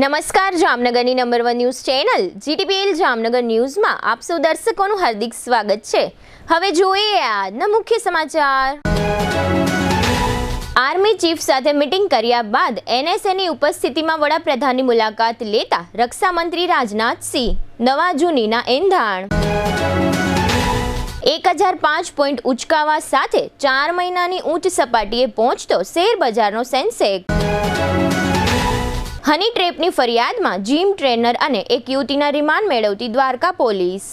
નમસ્કાર, જામનગરની number 1 news channel GTPL Jamnagar ન્યૂઝમાં આપ સૌ દર્શકોનું હાર્દિક સ્વાગત છે। હવે જોઈએ આજના મુખ્ય સમાચાર। આર્મી ચીફ સાથે મીટિંગ કર્યા બાદ NSAની ઉપસ્થિતિમાં વડાપ્રધાનની મુલાકાત લેતા રક્ષા મંત્રી રાજનાથ સિંહ। નવા જૂનીના એંધાણ 1005 પોઈન્ટ ઉચકાવા સાથે 4 મહિનાની ઊંચ સપાટીએ પહોંચતો શેર બજારનો સેન્સેક્સ। હની ટ્રેપની ફરિયાદમાં જીમ ટ્રેનર અને એક યુવતીના રિમાન્ડ મેળવતી દ્વારકા પોલીસ।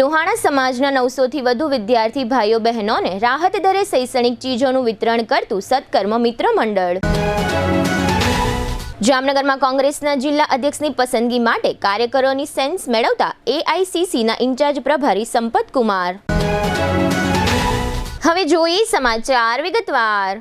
લોહાણા સમાજના 900થી વધુ વિદ્યાર્થી ભાઈઓ બહેનોને રાહત દરે શૈક્ષણિક ચીજોનું વિતરણ કરતું સત્કર્મ મિત્ર મંડળ। જામનગરમાં કોંગ્રેસના જિલ્લા અધ્યક્ષની પસંદગી માટે કાર્યકરોની સેન્સ મેળવતા AICCના ઇન્ચાર્જ પ્રભારી સંપત કુમાર। હવે જોઈએ સમાચાર વિગતવાર।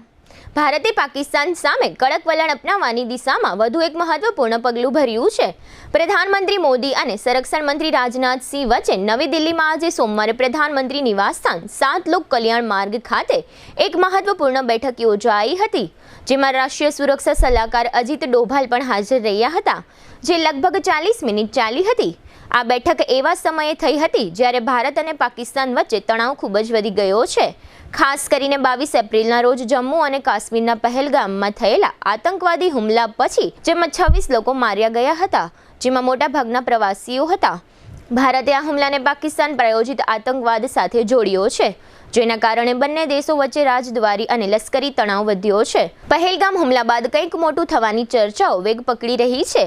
ભારતે પાકિસ્તાન સામે કડક વલણ અપનાવવાની દિશામાં વધુ એક મહત્વપૂર્ણ પગલું ભર્યું છે। પ્રધાનમંત્રી મોદી અને સંરક્ષણ મંત્રી રાજનાથ સિંહ વચ્ચે નવી દિલ્હીમાં આજે સોમવારે પ્રધાનમંત્રી નિવાસસ્થાન 7 લોક કલ્યાણ માર્ગ ખાતે એક મહત્વપૂર્ણ બેઠક યોજાઈ હતી, જેમાં રાષ્ટ્રીય સુરક્ષા સલાહકાર અજીત ડોભાલ પણ હાજર રહ્યા હતા, જે લગભગ 40 મિનિટ ચાલી હતી। આ બેઠક એવા સમયે થઈ હતી જ્યારે ભારત અને પાકિસ્તાન વચ્ચે તણાવ ખૂબ જ વધી ગયો છે, ખાસ કરીને 22 એપ્રિલના રોજ જમ્મુ અને કાશ્મીરના પહેલગામમાં થયેલા આતંકવાદી હુમલા પછી, જેમાં 26 લોકો માર્યા ગયા હતા, જેમાં મોટાભાગના પ્રવાસીઓ હતા। ભારતે આ હુમલાને પાકિસ્તાન પ્રાયોજિત આતંકવાદ સાથે જોડ્યો છે, જેના કારણે બંને દેશો વચ્ચે રાજદ્વારી અને લશ્કરી તણાવ વધ્યો છે। પહેલગામ હુમલા બાદ કંઈક મોટું થવાની ચર્ચાઓ વેગ પકડી રહી છે।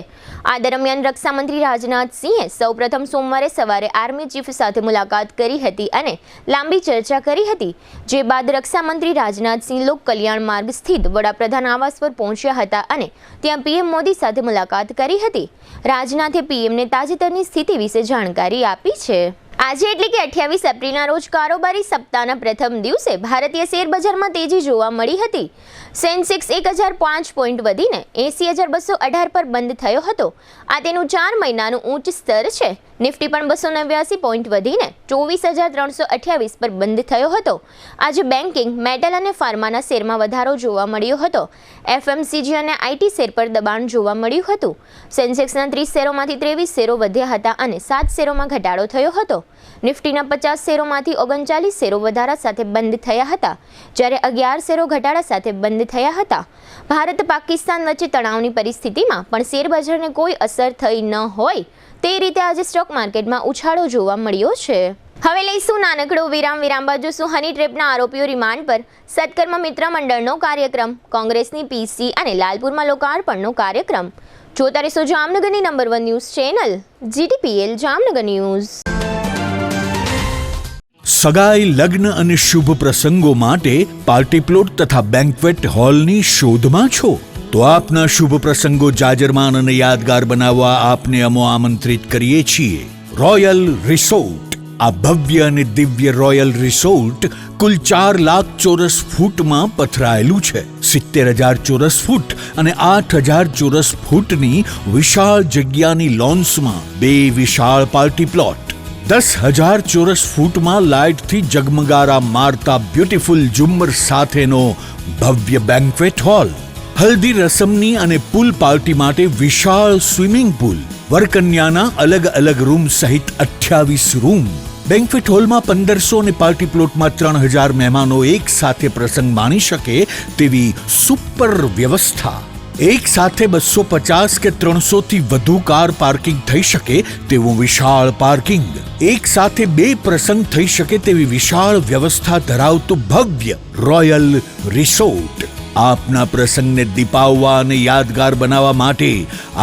આ દરમિયાન રક્ષા મંત્રી રાજનાથ સિંહે સૌપ્રથમ સોમવારે સવારે આર્મી ચીફ સાથે મુલાકાત કરી હતી અને લાંબી ચર્ચા કરી હતી, જે બાદ રક્ષા મંત્રી રાજનાથ સિંહ લોક કલ્યાણ માર્ગ સ્થિત વડાપ્રધાન આવાસ પર પહોંચ્યા હતા અને ત્યાં PM મોદી સાથે મુલાકાત કરી હતી। રાજનાથે PMને તાજેતરની સ્થિતિ વિશે જાણકારી આપી છે। આજે એટલે કે 28 એપ્રિલના રોજ કારોબારી સપ્તાહના પ્રથમ દિવસે ભારતીય શેર બજારમાં તેજી જોવા મળી હતી। સેન્સેક્સ 1005 પોઈન્ટ વધીને 80,218 પર બંધ થયો હતો। આ તેનું 4 મહિનાનું ઉચ્ચ સ્તર છે। નિફ્ટી પણ 289 પોઈન્ટ વધીને 24,328 પર બંધ થયો હતો। આજે બેન્કિંગ, મેટલ અને ફાર્માના શેરમાં વધારો જોવા મળ્યો હતો। FMCG અને IT શેર પર દબાણ જોવા મળ્યું હતું। સેન્સેક્સના 30 શેરોમાંથી 23 શેરો વધ્યા હતા અને 7 શેરોમાં ઘટાડો થયો હતો। નિફ્ટીના 50 શેરોમાંથી 39 શેરો વધારા સાથે બંધ થયા હતા, જ્યારે 11 શેરો ઘટાડા સાથે બંધ થયા હતા। ભારત પાકિસ્તાન વચ્ચે તણાવની પરિસ્થિતિમાં પણ શેર બજારને કોઈ અસર થઈ ન હોય તે રીતે આજે સ્ટોક માર્કેટમાં ઉછાળો જોવા મળ્યો છે। હવે લઈશું નાનકડો વિરામ બાદ જોશું હની ટ્રેપના આરોપીઓ રિમાન્ડ પર સત્કર્મ મિત્ર મંડળનો કાર્યક્રમ, કોંગ્રેસની PC અને લાલપુરમાં લોકાર્પણનો કાર્યક્રમ। જોતા રહેશો જામનગરની number 1 news channel GTPL Jamnagar news. સગાઈ, લગ્ન અને શુભ પ્રસંગો માટે પાર્ટી પ્લોટ તથા બેન્ક્વેટ હોલની શોધમાં છો તો આપના શુભ પ્રસંગો જાજરમાન અને યાદગાર બનાવવા આપને અમો આમંત્રિત કરીએ છીએ। Royal resort. આ ભવ્ય અને દિવ્ય રોયલ રિસોર્ટ કુલ 4 લાખ ચોરસ ફૂટમાં પથરાયેલું છે। 70,000 ચોરસ ફૂટ અને 8,000 ચોરસ ફૂટની વિશાળ જગ્યાની લોન્સમાં 2 વિશાળ પાર્ટી પ્લોટ, 10,000 ચોરસ ફૂટમાં લાઇટથી જગમગારા મારતા બ્યુટીફુલ ઝુમ્મર સાથેનો ભવ્ય બેન્ક્વેટ હોલ, હલ્દી રસમની અને પૂલ પાર્ટી માટે વિશાળ સ્વિમિંગ પૂલ, વરકન્યાના અલગ અલગ રૂમ સહિત 28 રૂમ। બેન્ક્વેટ હોલમાં 1500 અને પાર્ટી પ્લોટમાં 3,000 મહેમાનો એક સાથે પ્રસંગ માણી શકે તેવી સુપર વ્યવસ્થા। એક સાથે 250 કે 300 થી વધુ કાર પાર્કિંગ થઈ શકે તેવું વિશાળ પાર્કિંગ, એક સાથે 2 પ્રસંગ થઈ શકે તેવી વિશાળ વ્યવસ્થા ધરાવતું ભવ્ય રોયલ રિસોર્ટ। આપના પ્રસંગને દીપાવવા અને યાદગાર બનાવવા માટે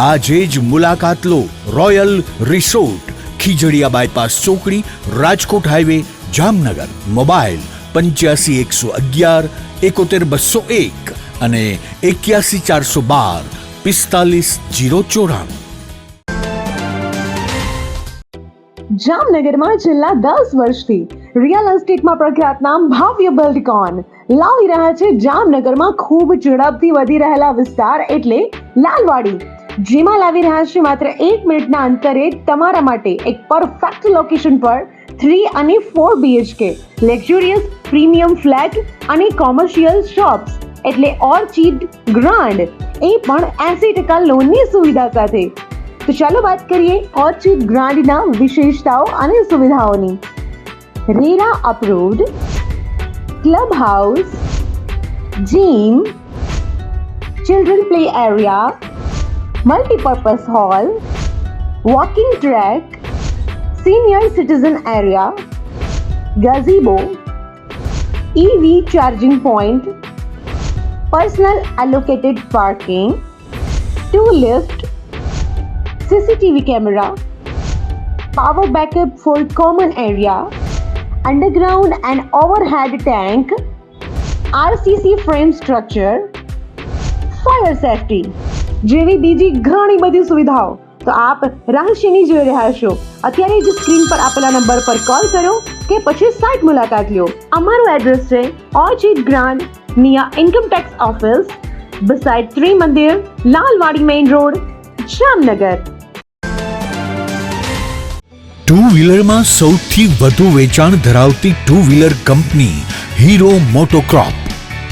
આજે જ મુલાકાત લો। રોયલ રિસોર્ટ, ખીજડીયા બાયપાસ ચોકડી, રાજકોટ હાઈવે, જામનગર। મોબાઈલ 85 111 71 201 અને 81 412 45 094। જામનગરમાં છેલ્લા 10 વર્ષથી રિયલ એસ્ટેટમાં પ્રખ્યાત નામ ભવ્ય બિલ્ડકોન લાવી રહ્યા છે જામનગરમાં ખૂબ ઝડપથી વધી રહેલા વિસ્તાર એટલે લાલવાડી, જેમાં લાવી રહ્યા છે માત્ર 1 મિનિટના અંતરે તમારા માટે એક પરફેક્ટ લોકેશન પર 3 અને 4 BHK લક્ઝુરિયસ પ્રીમિયમ ફ્લેટ અને કોમર્શિયલ શોપ્સ એટલે ઓર્ચિડ ગ્રાન્ડ, એ પણ 80% લોનની સુવિધા સાથે. તો ચાલો વાત કરીએ ઓર્ચિડ ગ્રાન્ડના વિશેષતાઓ અને સુવિધાઓની. RERA approved, club house, gym, children play area, multipurpose hall, walking track, senior citizen area, gazebo, EV charging point, personal allocated parking, 2 lift, CCTV camera, power backup for common area, underground and overhead tank, RCC frame structure, fire safety જેવી બીજી ઘણી બધી સુવિધાઓ તો આપ રહસ્યની જોઈ રહ્યા છો. અત્યારે જ સ્ક્રીન પર આપેલા નંબર પર કોલ કરો કે પછી સાઇટ મુલાકાત લો. અમારું એડ્રેસ છે Orchid Grand near income tax office, beside ત્રી મંદિર, Lalwadi main road, Jamnagar. Two વ્હીલરમાં સૌથી વધુ વેચાણ ધરાવતી two wheeler company Hero MotoCorp.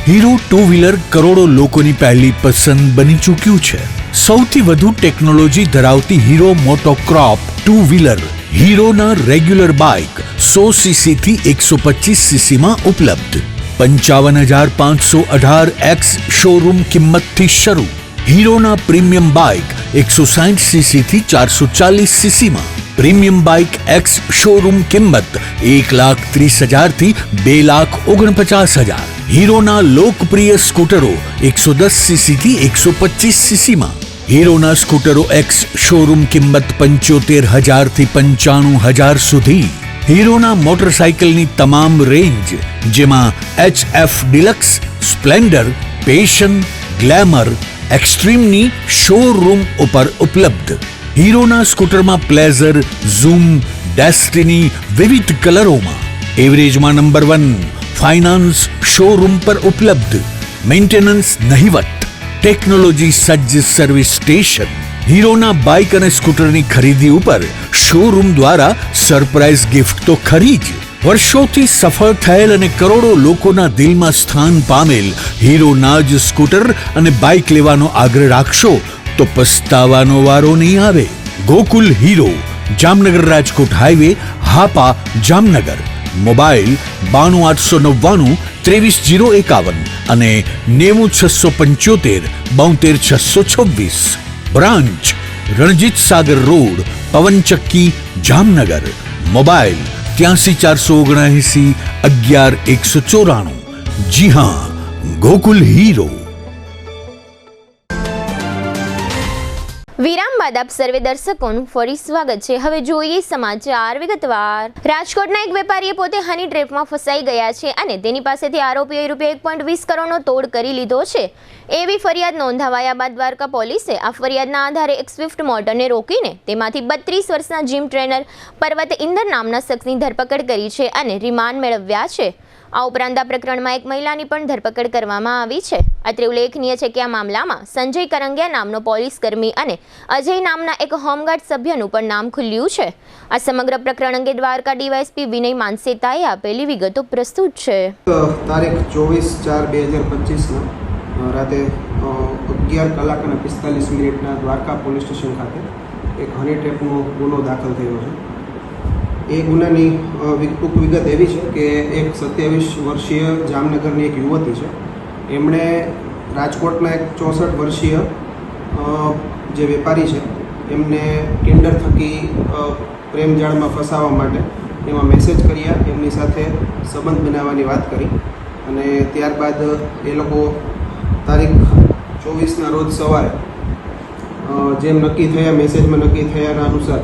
Hero two wheeler કરોડો લોકોની પહેલી પસંદ બની ચૂક્યું છે. સૌથી વધુ ટેકનોલોજી ધરાવતી હીરો મોટોક્રોપ ટુ વ્હીલર હીરોના રેગ્યુલર બાઇક 100 cc થી 125 cc માં ઉપલબ્ધ. 55,518 શોરૂમ કિંમતથી શરૂ. હીરોના પ્રીમિયમ બાઇક 160 cc થી 440 cc માં. પ્રીમિયમ બાઇક એક્સ શોરૂમ કિંમત 1,30,000 થી 2,49,000. હીરોના લોકપ્રિય સ્કૂટરો 110 cc થી 125 cc માં. હીરોના સ્કૂટરો એક્સ શોરૂમ કિંમત 75,000 થી 95,000 સુધી. હીરોના મોટરસાઇકલની તમામ રેન્જ જેમાં HF Deluxe, Splendor, Passion, Glamour, એક્સ્ટ્રીમની શોરૂમ ઉપર ઉપલબ્ધ. હીરોના સ્કૂટરમાં પ્લેઝર, ઝૂમ, ડેસ્ટિની વિવિધ કલરોમાં. એવરેજમાં નંબર 1. ફાઇનાન્સ શોરૂમ પર ઉપલબ્ધ. મેન્ટેનન્સ નહિવત. ટેકનોલોજી સજ્જ સર્વિસ સ્ટેશન. હીરોના બાઇક અને સ્કૂટરની ખરીદી ઉપર શોરૂમ દ્વારા સરપ્રાઇઝ ગિફ્ટ તો ખરી જ. વર્ષોથી સફળ થયેલ અને કરોડો લોકોના દિલમાં સ્થાન પામેલ હીરોના જ સ્કૂટર અને બાઇક લેવાનો આગ્રહ રાખશો તો પસ્તાવાનો વારો નહીં આવે. Gokul hero, Jamnagar Rajkot highway, Hapa, Jamnagar. Mobile 92,899 23,051 અને 90,675 72,626. Branch Ranjit Sagar road, પવનચક્કી, Jamnagar. Mobile 83,479 11,194. જી હા, ગોકુલ હીરો. વિરામ બાદ આપ સર્વે દર્શકોનું ફરી સ્વાગત છે. હવે જોઈએ સમાચાર વિગતવાર. રાજકોટના એક વેપારીએ પોતે હની ટ્રેપમાં ફસાઈ ગયા છે અને તેની પાસેથી આરોપીઓએ ₹1.20 કરોડનો તોડ કરી લીધો છે એવી ફરિયાદ નોંધાવાયા બાદ દ્વારકા પોલીસે આ ફરિયાદના આધારે એક સ્વિફ્ટ મોટરને રોકીને તેમાંથી 32 વર્ષના જીમ ટ્રેનર પર્વત ઇન્દર નામના શખ્સની ધરપકડ કરી છે અને રિમાન્ડ મેળવ્યા છે. આ ઉપરાંત આ પ્રકરણમાં એક મહિલાની પણ ધરપકડ કરવામાં આવી છે. અત્રે ઉલ્લેખનીય છે કે આ મામલામાં સંજય કરંગિયા નામનો પોલીસ કર્મી અને અજય નામના એક હોમગાર્ડ સભ્યનું પણ નામ ખુલ્યું છે. આ સમગ્ર પ્રકરણ અંગે દ્વારકા ડીવાયએસપી વિનય માનસેતાએ આપેલી વિગતો પ્રસ્તુત છે. તારીખ 24/4/2025 રાતે 11:45 દ્વારકા પોલીસ સ્ટેશન ખાતે એક હની ટ્રેપનો ગુનો દાખલ થયો છે. એ ગુનાની ટૂંક વિગત એવી છે કે એક 27 વર્ષીય જામનગરની એક યુવતી છે. એમણે રાજકોટના એક 64 વર્ષીય જે વેપારી છે એમને ટિન્ડર થકી પ્રેમજાળમાં ફસાવવા માટે એમાં મેસેજ કર્યા, એમની સાથે સંબંધ બનાવવાની વાત કરી અને ત્યારબાદ એ લોકો તારીખ 24ના રોજ સવારે જેમ નક્કી થયા, મેસેજમાં નક્કી થયાના અનુસાર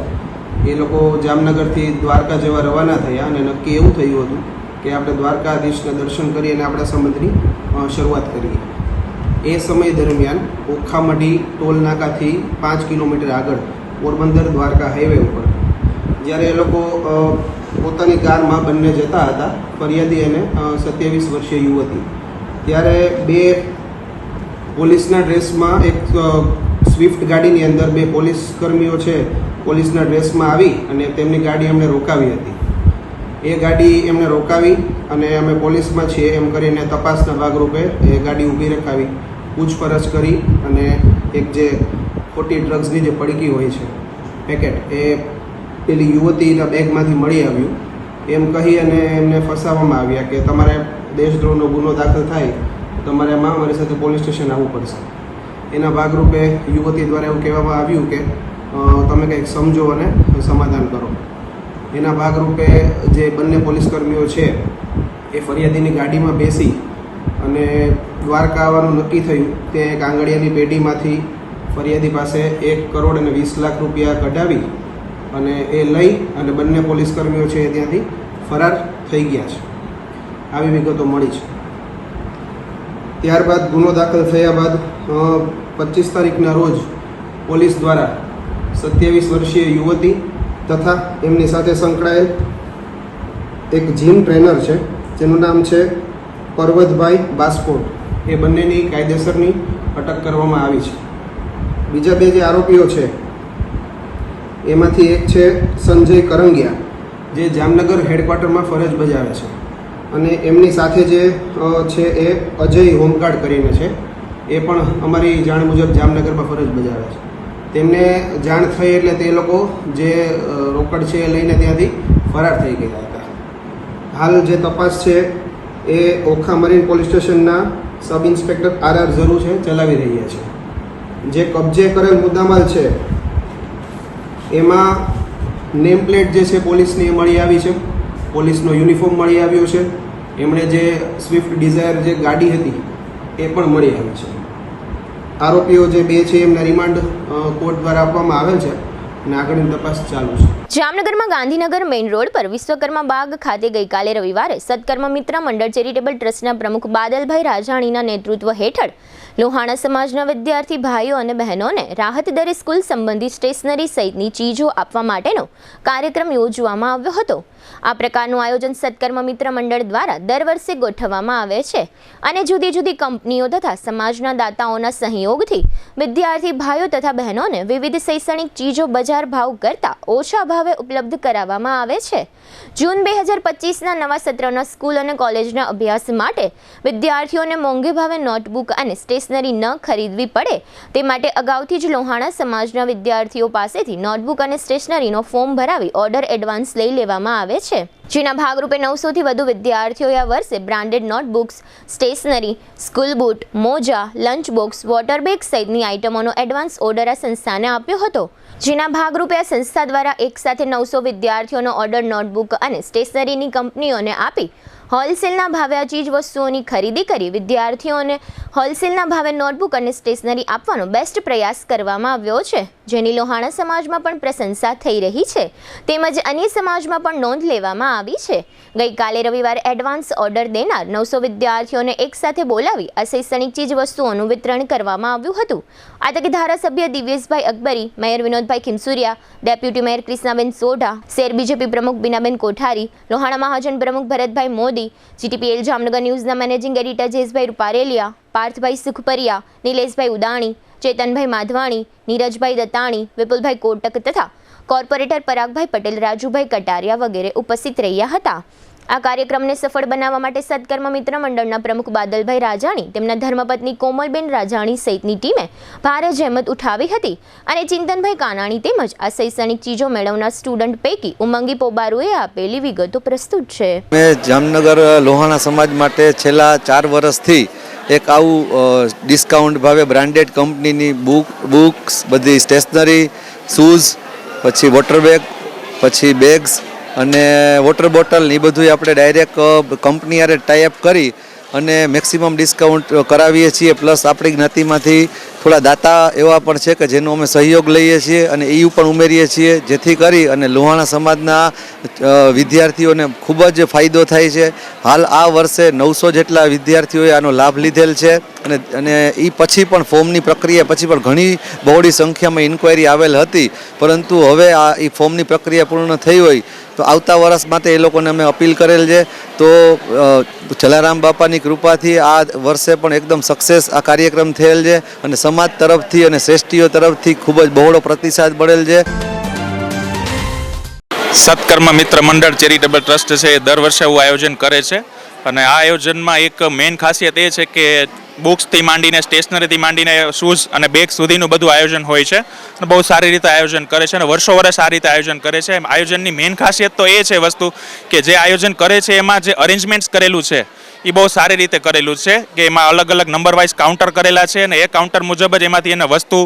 એ લોકો જામનગરથી દ્વારકા જવા રવાના થયા અને નક્કી એવું થયું હતું કે આપણે દ્વારકાધીશના દર્શન કરી અને આપણા સંબંધની શરૂઆત કરીએ. એ સમય દરમિયાન ઓખામઢી ટોલ નાકાથી 5 કિલોમીટર આગળ પોરબંદર દ્વારકા હાઈવે ઉપર જ્યારે એ લોકો પોતાની કારમાં બંને જતા હતા, ફરિયાદી અને 27 વર્ષીય યુવતી, ત્યારે બે પોલીસના ડ્રેસમાં એક સ્વિફ્ટ ગાડીની અંદર બે પોલીસ કર્મીઓ છે પોલીસના ડ્રેસમાં આવી અને તેમની ગાડી એમણે રોકાવી હતી. એ ગાડી એમને રોકાવી અને અમે પોલીસમાં છીએ એમ કરીને તપાસના ભાગરૂપે એ ગાડી ઊભી રખાવી પૂછપરછ કરી અને એક જે ખોટી ડ્રગ્સની જે પડીકી હોય છે પેકેટ એ પેલી યુવતીના બેગમાંથી મળી આવ્યું એમ કહી અને એમને ફસાવવામાં આવ્યા કે તમારે દેશદ્રોહનો ગુનો દાખલ થાય તો તમારે અમારી સાથે પોલીસ સ્ટેશન આવવું પડશે. એના ભાગરૂપે યુવતી દ્વારા એવું કહેવામાં આવ્યું કે તમે કંઈક સમજો અને સમાધાન કરો. એના ભાગરૂપે જે બંને પોલીસકર્મીઓ છે એ ફરિયાદીની ગાડીમાં બેસી અને દ્વારકા આવવાનું નક્કી થયું. ત્યાં એક આંગળીયાની પેઢીમાંથી ફરિયાદી પાસે 1 કરોડ અને 20 લાખ રૂપિયા કઢાવી અને એ લઈ અને બંને પોલીસકર્મીઓ છે એ ત્યાંથી ફરાર થઈ ગયા છે. આવી વિગતો મળી છે. ત્યારબાદ ગુનો દાખલ થયા બાદ 25 તારીખના રોજ પોલીસ દ્વારા 27 વર્ષીય યુવતી તથા એમની સાથે સંકળાયેલ એક જીમ ટ્રેનર છે જેનું નામ છે પરવતભાઈ બાસ્પોટ, એ બંનેની કાયદેસરની અટક કરવામાં આવી છે. બીજા 2 જે આરોપીઓ છે એમાંથી એક છે સંજય કરંગિયા જે જામનગર હેડક્વાર્ટરમાં ફરજ બજાવે છે અને એમની સાથે જે છે એ અજય હોમગાર્ડ કરીને છે, એ પણ અમારી જાણ મુજબ જામનગરમાં ફરજ બજાવે છે. તેમને જાણ થઈ એટલે તે લોકો જે રોકડ છે એ લઈને ત્યાંથી ફરાર થઈ ગયા હતા. હાલ જે તપાસ છે એ ઓખા મરીન પોલીસ સ્ટેશનના સબ ઇન્સ્પેક્ટર RR ઝરૂ છે ચલાવી રહ્યા છે. જે કબજે કરેલ મુદ્દામાલ છે એમાં નેમ પ્લેટ જે છે પોલીસની એ મળી આવી છે, પોલીસનો યુનિફોર્મ મળી આવ્યો છે, એમણે જે સ્વિફ્ટ ડિઝાયર જે ગાડી હતી એ પણ મળી આવી છે. આરોપીઓ જે 2 છે એમના રિમાન્ડ કોર્ટ દ્વારા આપવામાં આવેલ છે અને આગળની તપાસ ચાલુ છે. જામનગરમાં ગાંધીનગર મેઇન રોડ પર વિશ્વકર્મા બાગ ખાતે ગઈકાલે રવિવારે સત્કર્મ મિત્ર મંડળ ચેરિટેબલ ટ્રસ્ટના પ્રમુખ બાદલભાઈ રાજાણીના નેતૃત્વ હેઠળ લોહાણા સમાજના વિદ્યાર્થી ભાઈઓ અને બહેનોને રાહત દરે સ્કૂલ સંબંધી સ્ટેશનરી સહિતની ચીજો આપવા માટેનો કાર્યક્રમ યોજવામાં આવ્યો હતો. આ પ્રકારનું આયોજન સત્કર્મ મિત્ર મંડળ દ્વારા દર વર્ષે ગોઠવવામાં આવે છે અને જુદી જુદી કંપનીઓ તથા સમાજના દાતાઓના સહયોગથી વિદ્યાર્થી ભાઈઓ તથા બહેનોને વિવિધ શૈક્ષણિક ચીજો બજાર ભાવ કરતાં ઓછા ભાવે ઉપલબ્ધ કરાવવામાં આવે છે. જૂન 2025ના નવા સત્રના સ્કૂલ અને કોલેજના અભ્યાસ માટે વિદ્યાર્થીઓને મોંઘે ભાવે નોટબુક અને સ્ટેશનરી ન ખરીદવી પડે તે માટે અગાઉથી જ લોહાણા સમાજના વિદ્યાર્થીઓ પાસેથી નોટબુક અને સ્ટેશનરીનો ફોર્મ ભરાવી ઓર્ડર એડવાન્સ લઈ લેવામાં આવે છે. જેના ભાગરૂપે 900થી વધુ વિદ્યાર્થીઓએ આ વર્ષે branded notebooks, stationery, school boot, મોજા, લંચ બોક્સ, વોટર બેગ સહિતની આઇટમોનો એડવાન્સ ઓર્ડર આ સંસ્થાને આપ્યો હતો. જેના ભાગરૂપે આ સંસ્થા દ્વારા એકસાથે 900 વિદ્યાર્થીઓનો ઓર્ડર નોટબુક અને સ્ટેશનરીની કંપનીઓને આપી હોલસેલના ભાવે આ ચીજ વસ્તુઓની ખરીદી કરી વિદ્યાર્થીઓને હોલસેલના ભાવે નોટબુક અને સ્ટેશનરી આપવાનો બેસ્ટ પ્રયાસ કરવામાં આવ્યો છે, જેની લોહાણા સમાજમાં પણ પ્રશંસા થઈ રહી છે તેમજ અન્ય સમાજમાં પણ નોંધ લેવામાં આવી છે. ગઈકાલે રવિવારે એડવાન્સ ઓર્ડર દેનાર 900 વિદ્યાર્થીઓને એકસાથે બોલાવી આ શૈક્ષણિક ચીજ વસ્તુઓનું વિતરણ કરવામાં આવ્યું હતું. આ તકે ધારાસભ્ય Divyeshbhai Akbari, mayor Vinodbhai Khimsuriya, deputy mayor Krishnaben Sodha, શેર બીજેપી પ્રમુખ બીનાબેન કોઠારી, લોહાણા મહાજન પ્રમુખ ભરતભાઈ મોદી, GTPL જામનગર ન્યૂઝના મેનેજિંગ એડિટર જયેશભાઈ રૂપારેલિયા, પાર્થભાઈ સુખપરિયા, નિલેશભાઈ ઉદાણી, ચેતનભાઈ માધવાણી, નીરજભાઈ દત્તાણી, વિપુલભાઈ કોટક તથા કોર્પોરેટર પરાગભાઈ પટેલ, રાજુભાઈ કટારિયા વગેરે ઉપસ્થિત રહ્યા હતા. આ કાર્યક્રમને સફળ બનાવવા માટે સત્કર્મ મિત્ર મંડળના પ્રમુખ બાદલભાઈ રાજાણી, તેમના ધર્મપત્ની કોમલબેન રાજાણી સહિતની ટીમે ભારે જહેમત ઉઠાવી હતી અને ચિંતનભાઈ કાનાણી તેમજ આ શૈક્ષણિક ચીજો મેળવનાર સ્ટુડન્ટ પૈકી ઉમંગી પોબારુએ આપેલી વિગતો પ્રસ્તુત છે. મેં જામનગર લોહાણા સમાજ માટે છેલ્લા 4 વર્ષથી એક આવું ડિસ્કાઉન્ટ ભાવે બ્રાન્ડેડ કંપનીની બુક્સ, બધી સ્ટેશનરી, શૂઝ, પછી વોટર બેગ, પછી બેગ્સ અને વોટર બોટલ એ બધું આપણે ડાયરેક્ટ કંપની યારે ટાઈઅપ કરી અને મેક્સિમમ ડિસ્કાઉન્ટ કરાવીએ છીએ. પ્લસ આપણી જ્ઞાતિમાંથી થોડા દાતા એવા પણ છે કે જેનો અમે સહયોગ લઈએ છીએ અને EU પણ ઉમેરીએ છીએ, જેથી કરી અને લોહાણા સમાજના વિદ્યાર્થીઓને ખૂબ જ ફાયદો થાય છે. હાલ આ વર્ષે 900 જેટલા વિદ્યાર્થીઓએ આનો લાભ લીધેલ છે અને એ પછી પણ ફોર્મની પ્રક્રિયા પછી પણ ઘણી બહોળી સંખ્યામાં ઇન્ક્વાયરી આવેલ હતી, પરંતુ હવે આ એ ફોર્મની પ્રક્રિયા પૂર્ણ થઈ હોય તો આવતા વર્ષ માટે એ લોકોને અમે અપીલ કરેલ છે. તો જલારામ બાપાની કૃપાથી આ વર્ષે પણ એકદમ સક્સેસ આ કાર્યક્રમ થયેલ છે અને સમાજ તરફથી અને શ્રેષ્ઠીઓ તરફથી ખૂબ જ બહોળો પ્રતિસાદ મળેલ છે. સત્કર્મ મિત્ર મંડળ ચેરિટેબલ ટ્રસ્ટ છે એ દર વર્ષે એવું આયોજન કરે છે અને આ આયોજનમાં એક મેઇન ખાસિયત એ છે કે બુક્સથી માંડીને સ્ટેશનરીથી માંડીને શૂઝ અને બેગ સુધીનું બધું આયોજન હોય છે અને બહુ સારી રીતે આયોજન કરે છે અને વર્ષો વર્ષ આ રીતે આયોજન કરે છે. આયોજનની મેઇન ખાસિયત તો એ છે વસ્તુ કે જે આયોજન કરે છે એમાં જે અરેન્જમેન્ટ્સ કરેલું છે એ બહુ સારી રીતે કરેલું છે કે એમાં અલગ અલગ નંબર વાઇઝ કાઉન્ટર કરેલા છે અને એ કાઉન્ટર મુજબ જ એમાંથી એને વસ્તુ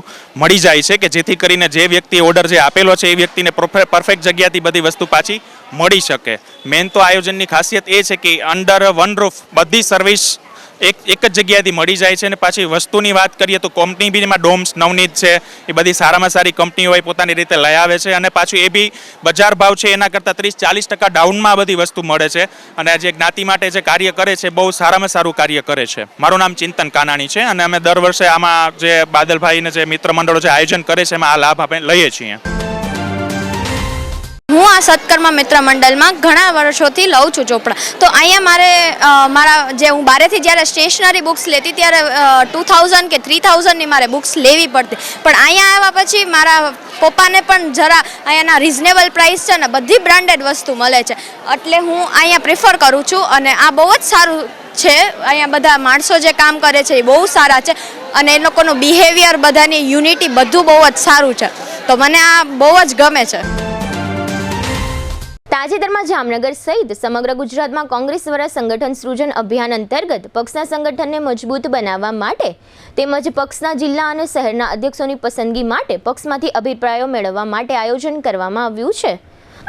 મળી જાય છે કે જેથી કરીને જે વ્યક્તિએ ઓર્ડર જે આપેલો છે એ વ્યક્તિને પરફેક્ટ જગ્યાથી બધી વસ્તુ પાછી મળી શકે. મેન તો આયોજનની ખાસિયત એ છે કે અંડર વન રૂફ બધી સર્વિસ એક જ જગ્યાએથી મળી જાય છે. અને પાછી વસ્તુની વાત કરીએ તો કંપની બી એમાં ડોમ્સ નવનીત છે એ બધી સારામાં સારી કંપનીઓ હોય પોતાની રીતે લઈ આવે છે અને પાછું એ બી બજાર ભાવ છે એના કરતાં 30-40% ડાઉનમાં બધી વસ્તુ મળે છે અને આ જે જ્ઞાતિ માટે જે કાર્ય કરે છે બહુ સારામાં સારું કાર્ય કરે છે. મારું નામ ચિંતન કાનાણી છે અને અમે દર વર્ષે આમાં જે બાદલભાઈને જે મિત્ર મંડળો જે આયોજન કરે છે એમાં આ લાભ આપણે લઈએ છીએ. હું આ સત્કર્મ મિત્ર મંડળમાં ઘણા વર્ષોથી લઉં છું ચોપડા. તો અહીંયા મારા જે હું બારેથી જ્યારે સ્ટેશનરી બુક્સ લેતી ત્યારે 2000 કે 3000ની મારે બુક્સ લેવી પડતી, પણ અહીંયા આવ્યા પછી મારા પપ્પાને પણ જરા અહીંયાના રિઝનેબલ પ્રાઇસ છે ને બધી બ્રાન્ડેડ વસ્તુ મળે છે એટલે હું અહીંયા પ્રિફર કરું છું અને આ બહુ જ સારું છે. અહીંયા બધા માણસો જે કામ કરે છે એ બહુ સારા છે અને એ લોકોનું બિહેવિયર, બધાની યુનિટી બધું બહુ જ સારું છે, તો મને આ બહુ જ ગમે છે. તાજેતરમાં જામનગર સહિત સમગ્ર ગુજરાતમાં કોંગ્રેસ દ્વારા સંગઠન સૃજન અભિયાન અંતર્ગત પક્ષના સંગઠનને મજબૂત બનાવવા માટે તેમજ પક્ષના જિલ્લા અને શહેરના અધ્યક્ષોની પસંદગી માટે પક્ષમાંથી અભિપ્રાયો મેળવવા માટે આયોજન કરવામાં આવ્યું છે.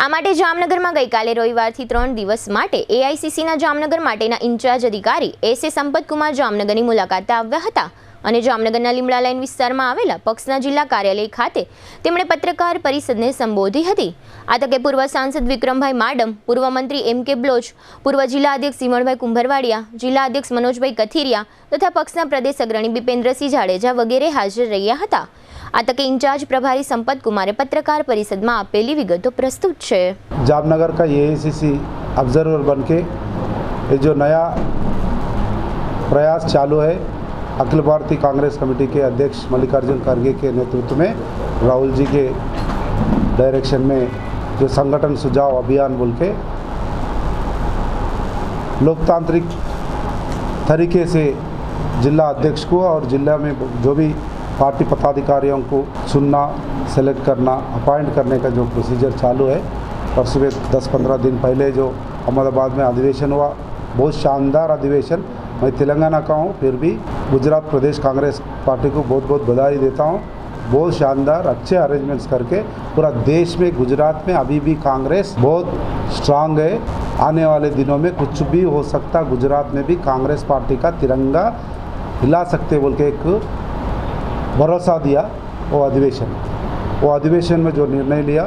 આ માટે જામનગરમાં ગઈકાલે રવિવારથી 3 દિવસ માટે એઆઈસીસીના જામનગર માટેના ઇન્ચાર્જ અધિકારી એસ એ સંપતકુમાર જામનગરની મુલાકાતે આવ્યા હતા અને જામનગરના લીમડા લાઇન વિસ્તારમાં આવેલા પક્ષના જિલ્લા કાર્યાલય ખાતે તેમણે પત્રકાર પરિષદને સંબોધી હતી. આ તકે પૂર્વ સાંસદ વિક્રમભાઈ માડમ, પૂર્વ મંત્રી એમ કે બ્લોચ, પૂર્વ જિલ્લા અધ્યક્ષ સિમણભાઈ કુંભરવાડિયા, જિલ્લા અધ્યક્ષ મનોજભાઈ કથિરિયા તથા પક્ષના પ્રદેશ અગ્રણી ભીપેન્દ્રસિંહ જાડેજા વગેરે હાજર રહ્યા હતા. આ તકે ઇન્ચાર્જ પ્રભારી સંપતકુમારે પત્રકાર પરિષદમાં આપેલી વિગતો પ્રસ્તુત છે. जामनगर का एआईसीसी ऑब्जर्वर बन के ये जो नया प्रयास चालू है, अखिल भारतीय कांग्रेस कमेटी के अध्यक्ष मल्लिकार्जुन खड़गे के नेतृत्व में राहुल जी के डायरेक्शन में जो संगठन सुझाव अभियान बोल के लोकतांत्रिक तरीके से जिला अध्यक्ष को और जिला में जो भी पार्टी पदाधिकारियों को चुनना, सेलेक्ट करना, अपॉइंट करने का जो प्रोसीजर चालू है, परसों 10-15 दिन पहले जो अहमदाबाद में अधिवेशन हुआ, बहुत शानदार अधिवेशन. मैं तेलंगाना का हूँ, फिर भी गुजरात प्रदेश कांग्रेस पार्टी को बहुत बहुत बधाई देता हूँ. बहुत शानदार अच्छे अरेंजमेंट्स करके पूरा देश में, गुजरात में अभी भी कांग्रेस बहुत स्ट्रांग है. आने वाले दिनों में कुछ भी हो सकता, गुजरात में भी कांग्रेस पार्टी का तिरंगा हिला सकते बोल के एक भरोसा दिया. वो अधिवेशन में जो निर्णय लिया,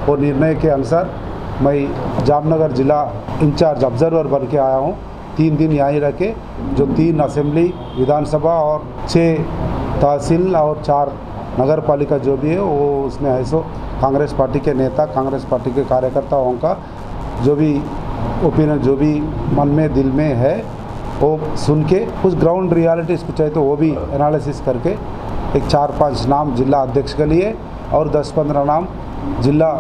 वो निर्णय के अनुसार मैं जामनगर जिला इंचार्ज ऑब्जर्वर बन के आया हूँ. 3 दिन यहाँ ही रह के जो 3 असेंबली, विधानसभा और 6 तहसील और 4 नगर पालिका जो भी है वो उसमें ऐसो कांग्रेस पार्टी के नेता, कांग्रेस पार्टी के कार्यकर्ताओं का जो भी ओपिनियन, जो भी मन में दिल में है वो सुन के कुछ ग्राउंड रियलिटीज़ कुछ है तो वो भी एनालिसिस करके एक 4-5 नाम जिला अध्यक्ष के लिए और 10-15 नाम जिला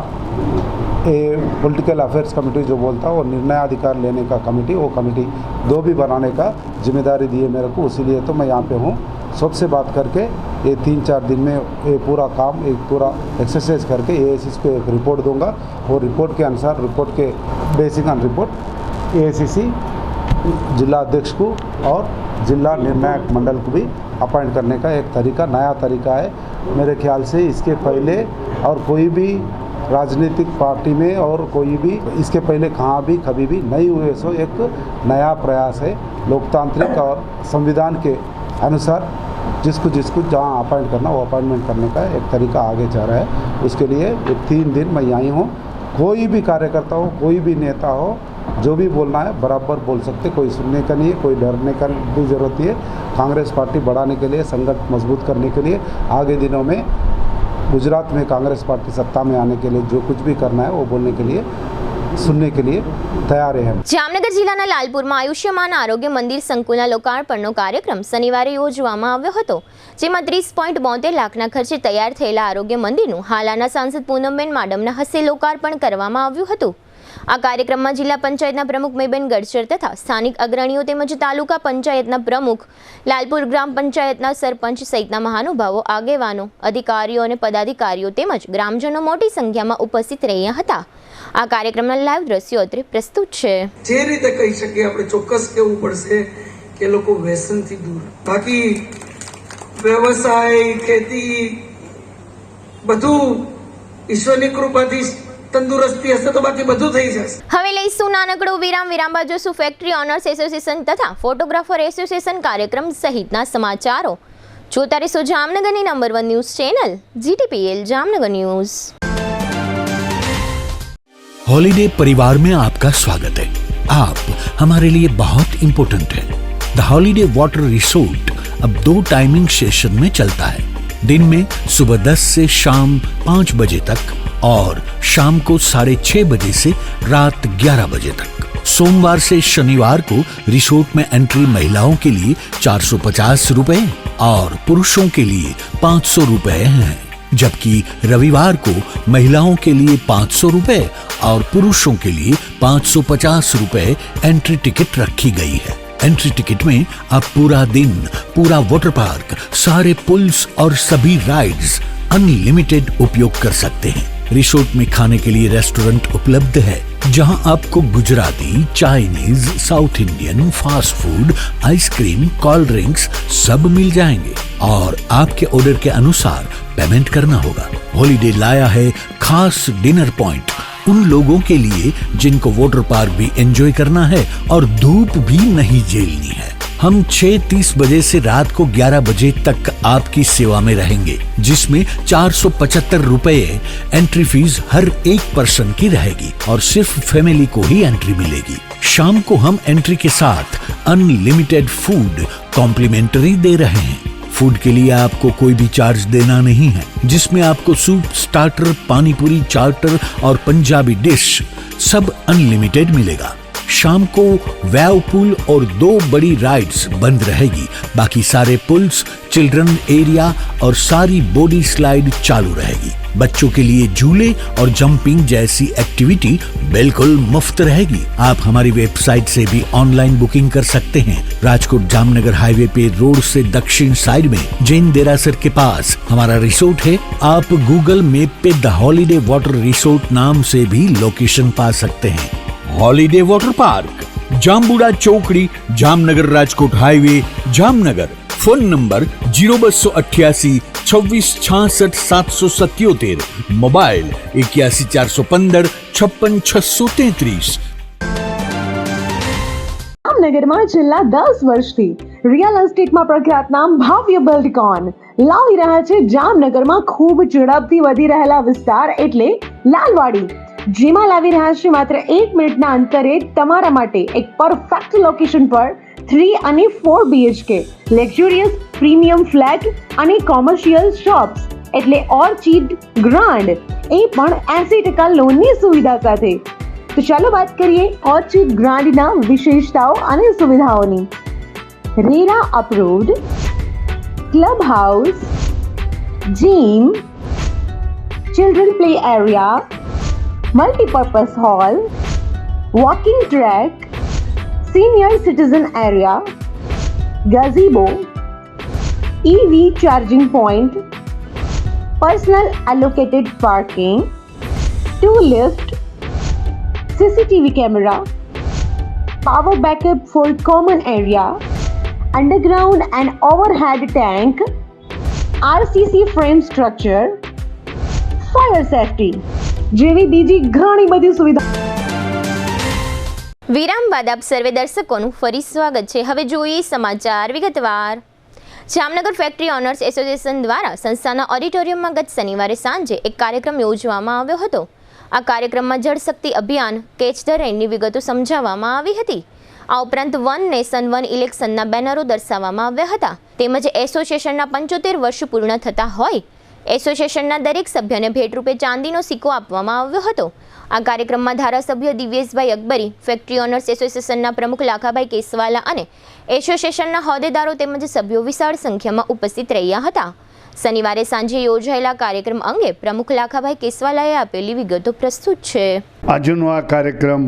पॉलिटिकल अफेयर्स कमेटी जो बोलता है वो निर्णयाधिकार लेने का कमेटी, वो कमेटी 2 भी बनाने का जिम्मेदारी दी है मेरे को. इसीलिए तो मैं यहाँ पे हूँ. सबसे बात करके ये 3-4 दिन में ये पूरा काम, एक पूरा एक्सरसाइज करके एआईसीसी को एक रिपोर्ट दूंगा. वो रिपोर्ट के अनुसार, रिपोर्ट के बेसिक ऑन रिपोर्ट एआईसीसी जिला अध्यक्ष को और जिला निर्णायक मंडल को भी अपॉइंट करने का एक तरीका, नया तरीका है मेरे ख्याल से. इसके पहले और कोई भी राजनीतिक पार्टी में और कोई भी इसके पहले कहाँ भी कभी भी नहीं हुए. सो एक नया प्रयास है. लोकतांत्रिक और संविधान के अनुसार जिसको जहाँ अपॉइंट करना वो अपॉइंटमेंट करने का एक तरीका आगे जा रहा है. उसके लिए 3 दिन मैं यहीं हूँ. कोई भी कार्यकर्ता हो, कोई भी नेता हो, जो भी बोलना है बराबर बोल सकते. कोई सुनने का नहीं है, कोई डरने का भी ज़रूरत नहीं है. कांग्रेस पार्टी बढ़ाने के लिए, संगठन मजबूत करने के लिए, आगे दिनों में गुजरात में कांग्रेस पार्टी सत्ता में आने के लिए जो कुछ भी करना है वो बोलने के लिए सुनने के लिए तैयार हैं। જામનગર જિલ્લાના લાલપુરમાં આયુષ્યમાન આરોગ્ય મંદિર સંકુલના લોકાર્પણનો કાર્યક્રમ શનિવારે યોજવામાં આવ્યો હતો, જેમાં 30.72 લાખના ખર્ચે તૈયાર થયેલા આરોગ્ય મંદિરનું હાલાના સાંસદ પૂનમબેન માડમના હસ્તે લોકાર્પણ કરવામાં આવ્યું હતું. આ કાર્યક્રમમાં જિલ્લા પંચાયતના પ્રમુખ મેબેન ગડચર તથા સ્થાનિક અગ્રણીઓ તેમજ તાલુકા પંચાયતના પ્રમુખ, લાલપુર ગ્રામ પંચાયતના સરપંચ સહિતના મહાનુભાવો, આગેવાનો, અધિકારીઓ અને પદાધિકારીઓ તેમજ ગ્રામજનો મોટી સંખ્યામાં ઉપસ્થિત રહ્યા હતા. આ કાર્યક્રમના લાઈવ દ્રશ્યો અત્રે પ્રસ્તુત છે. જે રીતે કહી શકીએ આપણે ચોક્કસ કહેવું પડશે કે લોકો વ્યસનથી દૂર, બાકી વ્યવસાય, ખેતી બધું ઈશ્વરની કૃપાથી તંદુરસ્તી હશે તો બાકી બધું થઈ જશે. હવે લઈશું નાનકડો વિરામ. વિરામ બાદ જોશું ફેક્ટરી ઓનર્સ એસોસિએશન તથા ફોટોગ્રાફર એસોસિએશન કાર્યક્રમ સહિતના સમાચારો. જોતા રહેશો જામનગરની number 1 news channel GTPL Jamnagar news. Holiday परिवार में आपका स्वागत है. आप हमारे लिए बहुत इम्पोर्टेंट है. द हॉलीडे वाटर रिसोर्ट अब 2 टाइमिंग सेशन में चलता है. दिन में सुबह 10 से शाम 5 बजे तक और शाम को 6:30 बजे से रात 11 बजे तक. सोमवार से शनिवार को रिसोर्ट में एंट्री महिलाओं के लिए 450 रुपए और पुरुषों के लिए 500 रुपए हैं, जबकि रविवार को महिलाओं के लिए 500 रुपए और पुरुषों के लिए 550 रुपए एंट्री टिकट रखी गई है. एंट्री टिकट में आप पूरा दिन, पूरा वाटर पार्क, सारे पुल्स और सभी राइड्स अनलिमिटेड उपयोग कर सकते हैं. रिसोर्ट में खाने के लिए रेस्टोरेंट उपलब्ध है, जहां आपको Gujarati, Chinese, south Indian, fast food, ice cream, cold drinks सब मिल जाएंगे और आपके ऑर्डर के अनुसार पेमेंट करना होगा. हॉलीडे लाया है खास डिनर पॉइंट उन लोगों के लिए जिनको वाटर पार्क भी एंजॉय करना है और धूप भी नहीं झेलनी है. हम 6:30 बजे से रात को 11 बजे तक आपकी सेवा में रहेंगे, जिसमें 475 रुपए एंट्री फीस हर एक पर्सन की रहेगी और सिर्फ फैमिली को ही एंट्री मिलेगी. शाम को हम एंट्री के साथ अनलिमिटेड फूड कॉम्प्लीमेंट्री दे रहे हैं. फूड के लिए आपको कोई भी चार्ज देना नहीं है, जिसमें आपको सूप, स्टार्टर, पानीपुरी, चार्टर और पंजाबी डिश सब अनलिमिटेड मिलेगा. शाम को वेव पूल और 2 बड़ी राइड्स बंद रहेगी. बाकी सारे पुल्स, चिल्ड्रन एरिया और सारी बॉडी स्लाइड चालू रहेगी. बच्चों के लिए झूले और जंपिंग जैसी एक्टिविटी बिल्कुल मुफ्त रहेगी. आप हमारी वेबसाइट से भी ऑनलाइन बुकिंग कर सकते हैं. राजकोट जामनगर हाईवे पे रोड से दक्षिण साइड में जैन देरासर के पास हमारा रिसोर्ट है. आप गूगल मैप पे द हॉलीडे वाटर रिसोर्ट नाम से भी लोकेशन पा सकते हैं. हॉलीडे वाटर पार्क, जामबुड़ा चौकड़ी, Jamnagar Rajkot highway, Jamnagar. Phone number 0288 26 66 777, mobile 81 415 56 633. જામનગરમાં છેલ્લા 10 વર્ષથી રિયલ એસ્ટેટમાં પ્રખ્યાત નામ ભાવ્ય બિલ્ડકોન લાવી રહ્યા છે જામનગરમાં ખૂબ ઝડપથી વધી રહેલા વિસ્તાર એટલે લાલવાડી, જેમાં લાવી રહ્યા છે માત્ર 1 મિનિટના અંતરે તમારા માટે એક પરફેક્ટ લોકેશન પર 3 અને 4 BHK લક્ઝુરિયસ પ્રીમિયમ ફ્લેટ અને કોમર્શિયલ શોપ્સ એટલે ઓર્ચિડ ગ્રાન્ડ, એ પણ 80% લોનની સુવિધા સાથે. તો ચાલો વાત કરીએ ઓર્ચિડ ગ્રાન્ડના વિશેષતાઓ અને સુવિધાઓની. RERA approved, club house, gym, children play area, multipurpose hall, walking track, senior citizen area, gazebo, EV charging point, personal allocated parking, 2 lift, CCTV camera, power backup for common area, underground and overhead tank, RCC frame structure, fire safety જેવી બીજી ઘણી બધી સુવિધા. વિરામ બાદ આપ સર્વે દર્શકોનું ફરી સ્વાગત છે. હવે જોઈએ સમાચાર વિગતવાર. જામનગર ફેક્ટરી ઓનર્સ એસોસિએશન દ્વારા સંસ્થાના ઓડિટોરિયમમાં ગત શનિવારે સાંજે એક કાર્યક્રમ યોજવામાં આવ્યો હતો. આ કાર્યક્રમમાં જળશક્તિ અભિયાન કેચ ધ રેનની વિગતો સમજાવવામાં આવી હતી. આ ઉપરાંત 1 નેશન 1 ઇલેક્શનના બેનરો દર્શાવવામાં આવ્યા હતા. તેમજ એસોસિએશનના 75 વર્ષ પૂર્ણ થતા હોય એસોસિએશનના દરેક સભ્યને ભેટરૂપે ચાંદીનો સિક્કો આપવામાં આવ્યો હતો. આ કાર્યક્રમમાં ધારાસભ્ય દિવ્યેશભાઈ અકબરી, ફેક્ટરી ઓનર્સ એસોસિએશનના પ્રમુખ લાખાભાઈ કેસવાલા અને એસોસિએશનના હોદ્દેદારો તેમજ સભ્યો વિશાળ સંખ્યામાં ઉપસ્થિત રહ્યા હતા. શનિવારે સાંજે યોજાયેલા કાર્યક્રમ અંગે પ્રમુખ લાખાભાઈ કેસવાલાએ આપેલી વિગતો પ્રસ્તુત છે. આજનો આ કાર્યક્રમ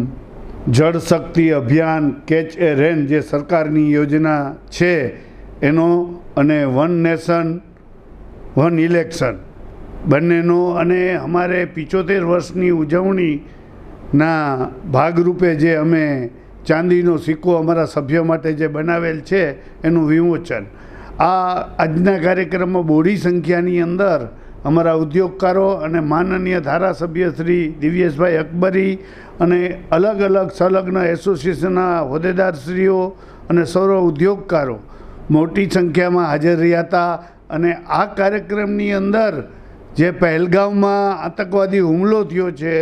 જળ શક્તિ અભિયાન કેચ એ રેન જે સરકારની યોજના છે એનો અને વન નેશન વન ઇલેક્શન બંનેનો અને અમારે 75 વર્ષની ઉજવણીના ભાગરૂપે જે અમે ચાંદીનો સિક્કો અમારા સભ્યો માટે જે બનાવેલ છે એનું વિમોચન. આજના કાર્યક્રમમાં બહોળી સંખ્યાની અંદર અમારા ઉદ્યોગકારો અને માનનીય ધારાસભ્ય શ્રી દિવ્યેશભાઈ અકબરી અને અલગ અલગ સંલગ્ન એસોસિએશનના હોદ્દેદારશ્રીઓ અને સૌર ઉદ્યોગકારો મોટી સંખ્યામાં હાજર રહ્યા હતા. અને આ કાર્યક્રમની અંદર જે પહેલગામમાં આતંકવાદી હુમલો થયો છે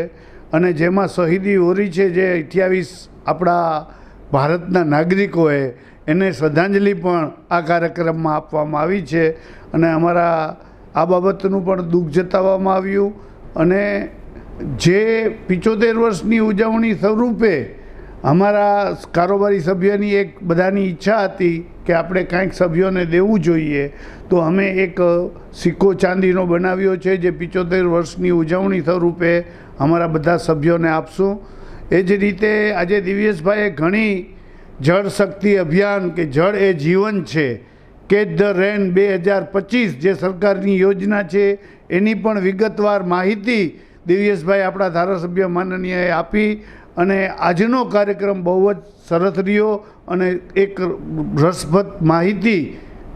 અને જેમાં શહીદી ઓરી છે જે 28 આપણા ભારતના નાગરિકોએ, એને શ્રદ્ધાંજલિ પણ આ કાર્યક્રમમાં આપવામાં આવી છે. અને અમારા આ બાબતનું પણ દુઃખ જતાવવામાં આવ્યું. અને જે 75 વર્ષની ઉજવણી સ્વરૂપે અમારા કારોબારી સભ્યની એક બધાની ઈચ્છા હતી કે આપણે કાંઈક સભ્યોને દેવું જોઈએ, તો અમે એક સિક્કો ચાંદીનો બનાવ્યો છે જે 75 વર્ષની ઉજવણી સ્વરૂપે અમારા બધા સભ્યોને આપશું. એ જ રીતે આજે દિવ્યેશભાઈએ ઘણી જળ શક્તિ અભિયાન કે જળ એ જીવન છે, કેચ ધ રેન 2025 જે સરકારની યોજના છે એની પણ વિગતવાર માહિતી દિવ્યેશભાઈ આપણા ધારાસભ્ય માનનીયએ આપી. અને આજનો કાર્યક્રમ બહુ જ સરસ રહ્યો અને એક રસપ્રદ માહિતી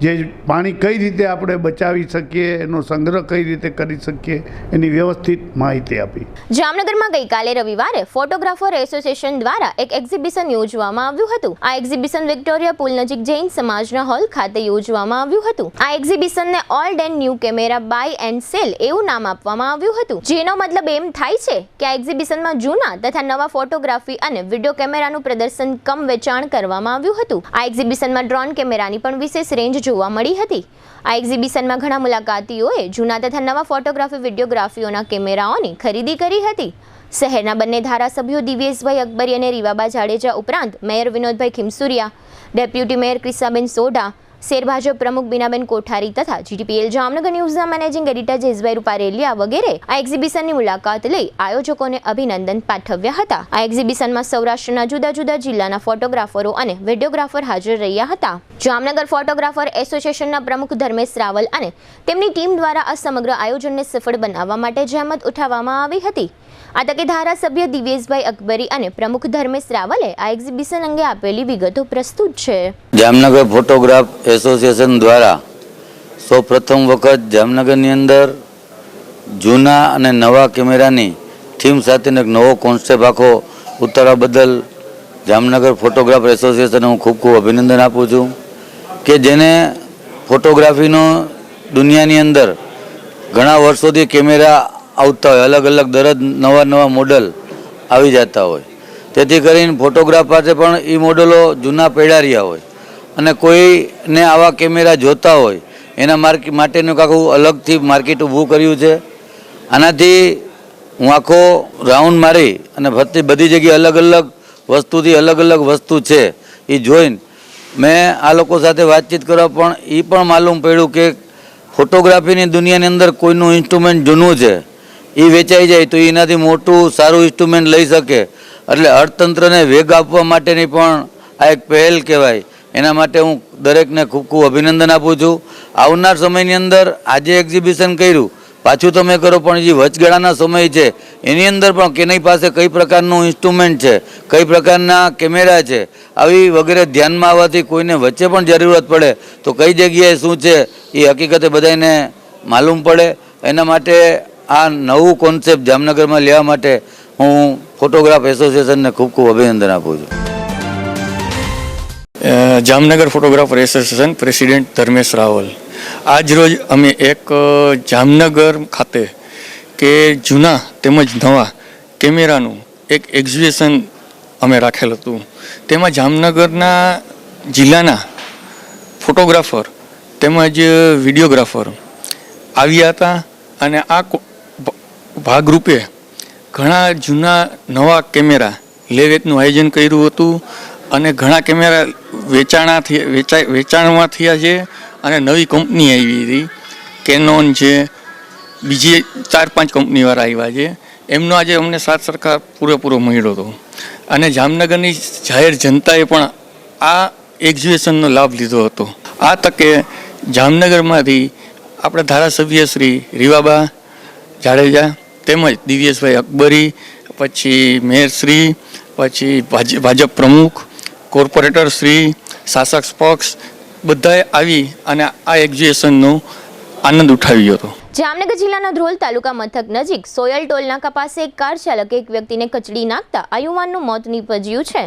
જે પાણી કઈ રીતે આપણે બચાવી શકીએ, એનો સંગ્રહ કઈ રીતે કરી શકીએ એની વ્યવસ્થિત માહિતી આપી. જામનગરમાં ગઈકાલે રવિવારે ફોટોગ્રાફર એસોસિએશન દ્વારા એક એક્ઝિબિશન યોજવામાં આવ્યું હતું. આ એક્ઝિબિશન વિક્ટોરિયા પુલ નજીક જૈન સમાજના હોલ ખાતે યોજવામાં આવ્યું હતું. આ એક્ઝિબિશનને old and new camera buy and sell એવું નામ આપવામાં આવ્યું હતું, જેનો મતલબ એમ થાય છે કે આ એક્ઝિબિશનમાં જૂના તથા નવા ફોટોગ્રાફી અને વિડીયો કેમેરાનું પ્રદર્શન કમ વેચાણ કરવામાં આવ્યું હતું. આ એક્ઝિબિશનમાં ડ્રોન કેમેરાની પણ વિશેષ રેન્જ જોવા મળી હતી. આ એક્ઝિબિશનમાં ઘણા મુલાકાતીઓએ જૂના તથા નવા ફોટોગ્રાફી વિડીયોગ્રાફીઓના કેમેરાઓની ખરીદી કરી હતી. શહેરના બંને ધારાસભ્યો દિવ્યેશભાઈ અકબરી અને રીવાબા જાડેજા ઉપરાંત mayor Vinodbhai Khimsuriya, deputy mayor Krishnaben Sodha, શેર ભાજપ પ્રમુખ બીનાબેન કોઠારી તથા જીટીપીએલ જામનગર ન્યૂઝના મેનેજિંગ એડિટર જયેશભાઈ રૂપારેલિયા વગેરે આ એક્ઝિબિશનની મુલાકાત લઈ આયોજકોને અભિનંદન પાઠવ્યા હતા. આ એક્ઝિબિશનમાં સૌરાષ્ટ્રના જુદા જુદા જિલ્લાના ફોટોગ્રાફરો અને વિડીયોગ્રાફર હાજર રહ્યા હતા. જામનગર ફોટોગ્રાફર એસોસિએશનના પ્રમુખ ધર્મેશ રાવલ અને તેમની ટીમ દ્વારા આ સમગ્ર આયોજનને સફળ બનાવવા માટે જહેમત ઉઠાવવામાં આવી હતી. આ તકે ધારાસભ્ય દિવ્યેશભાઈ અકબરી અને પ્રમુખ ધર્મેશ રાવલે આ એક્ઝિબિશન અંગે આપેલી વિગતો પ્રસ્તુત છે. જામનગર ફોટોગ્રાફ એસોસિએશન દ્વારા સૌ પ્રથમ વખત જામનગરની અંદર જૂના અને નવા કેમેરાની થીમ સાથેનો એક નવો કોન્સેપ્ટ આખો ઉતારવા બદલ જામનગર ફોટોગ્રાફ એસોસિએશનને હું ખૂબ ખૂબ અભિનંદન આપું છું કે જેને ફોટોગ્રાફીનો દુનિયાની અંદર ઘણા વર્ષોથી કેમેરા આવતા હોય, અલગ અલગ દરરોજ નવા મોડલ આવી જતા હોય, તેથી કરીને ફોટોગ્રાફ પાસે પણ એ મોડલો જૂના પડ્યા રહ્યા હોય અને કોઈને આવા કેમેરા જોતા હોય એના માટેનું આખું અલગથી માર્કેટ ઊભું કર્યું છે. આનાથી હું આખો રાઉન્ડ મારી અને બધી જગ્યાએ અલગ અલગ વસ્તુથી અલગ અલગ વસ્તુ છે એ જોઈને મેં આ લોકો સાથે વાતચીત કરવા પણ એ પણ માલુમ પડ્યું કે ફોટોગ્રાફીની દુનિયાની અંદર કોઈનું ઇન્સ્ટ્રુમેન્ટ જૂનું છે એ વેચાઈ જાય તો એનાથી મોટું સારું ઇન્સ્ટ્રુમેન્ટ લઈ શકે. એટલે અર્થતંત્રને વેગ આપવા માટેની પણ આ એક પહેલ કહેવાય. એના માટે હું દરેકને ખૂબ ખૂબ અભિનંદન આપું છું. આવનાર સમયની અંદર આજે એક્ઝિબિશન કર્યું, પાછું તમે કરો, પણ જે વચગાળાના સમય છે એની અંદર પણ કેની પાસે કઈ પ્રકારનું ઇન્સ્ટ્રુમેન્ટ છે, કઈ પ્રકારના કેમેરા છે, આવી વગેરે ધ્યાનમાં આવવાથી કોઈને વચ્ચે પણ જરૂરત પડે તો કઈ જગ્યાએ શું છે એ હકીકતે બધાને માલુમ પડે. એના માટે આ નવું કોન્સેપ્ટ જામનગરમાં લેવા માટે હું ફોટોગ્રાફ એસોસિએશનને ખૂબ ખૂબ અભિનંદન આપું છું. Jamnagar photographer association president Dharmesh Raval. આજ રોજ અમે એક જામનગર ખાતે કે જૂના તેમજ નવા કેમેરાનું એક એક્ઝિબિશન અમે રાખેલ હતું. તેમાં જામનગરના જિલ્લાના ફોટોગ્રાફર તેમજ વિડીયોગ્રાફર આવ્યા હતા અને આ ભાગરૂપે ઘણા જૂના નવા કેમેરા લે વેચનું આયોજન કર્યું હતું અને ઘણા કેમેરા વેચાણમાં થયા છે અને નવી કંપની આવી હતી કેનોન છે, બીજી 4-5 કંપનીવાળા આવ્યા છે. એમનો આજે અમને સાથ સરકાર પૂરેપૂરો મળ્યો હતો અને જામનગરની જાહેર જનતાએ પણ આ એક્ઝિબિશનનો લાભ લીધો હતો. આ તકે જામનગરમાંથી આપણા ધારાસભ્ય શ્રી રીવાબા જાડેજા તેમજ દિવ્યેશભાઈ અકબરી, પછી મેયરશ્રી, પછી ભાજપ પ્રમુખ, કોર્પોરેટર શ્રી, શાસક પક્ષ બધાએ આવી અને આ એક્ઝિબિશનનો આનંદ ઉઠાવ્યો હતો. જામનગર જિલ્લાના ધ્રોલ તાલુકા મથક નજીક સોયલ ટોલનાકા પાસે એક કાર ચાલકે એક વ્યક્તિને કચડી નાખતા આ યુવાનનું મોત નીપજ્યું છે.